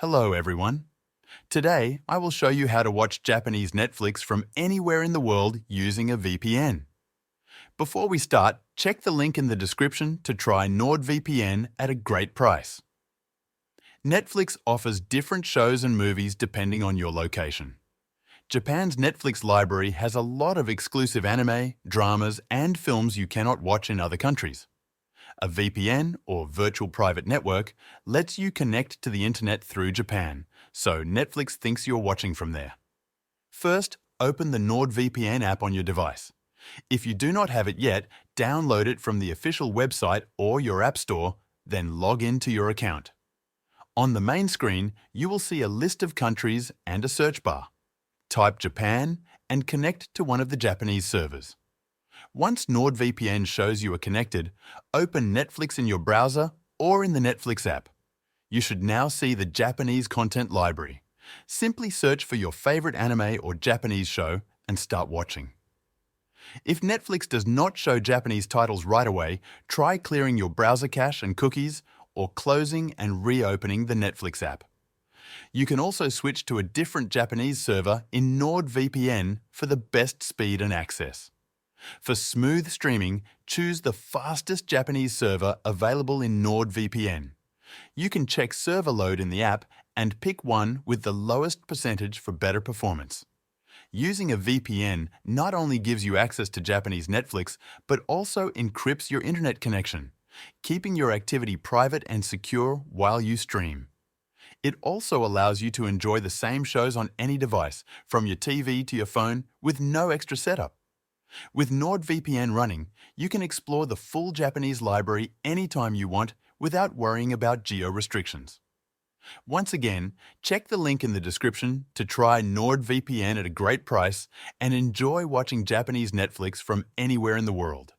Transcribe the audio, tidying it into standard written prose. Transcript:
Hello everyone. Today I will show you how to watch Japanese Netflix from anywhere in the world using a VPN. Before we start, check the link in the description to try NordVPN at a great price. Netflix offers different shows and movies depending on your location. Japan's Netflix library has a lot of exclusive anime, dramas and films you cannot watch in other countries. A VPN, or virtual private network, lets you connect to the internet through Japan, so Netflix thinks you're watching from there. First, open the NordVPN app on your device. If you do not have it yet, download it from the official website or your app store, then log in to your account. On the main screen, you will see a list of countries and a search bar. Type Japan and connect to one of the Japanese servers. Once NordVPN shows you are connected, open Netflix in your browser or in the Netflix app. You should now see the Japanese content library. Simply search for your favorite anime or Japanese show and start watching. If Netflix does not show Japanese titles right away, try clearing your browser cache and cookies or closing and reopening the Netflix app. You can also switch to a different Japanese server in NordVPN for the best speed and access. For smooth streaming, choose the fastest Japanese server available in NordVPN. You can check server load in the app and pick one with the lowest percentage for better performance. Using a VPN not only gives you access to Japanese Netflix, but also encrypts your internet connection, keeping your activity private and secure while you stream. It also allows you to enjoy the same shows on any device, from your TV to your phone, with no extra setup. With NordVPN running, you can explore the full Japanese library anytime you want without worrying about geo-restrictions. Once again, check the link in the description to try NordVPN at a great price and enjoy watching Japanese Netflix from anywhere in the world.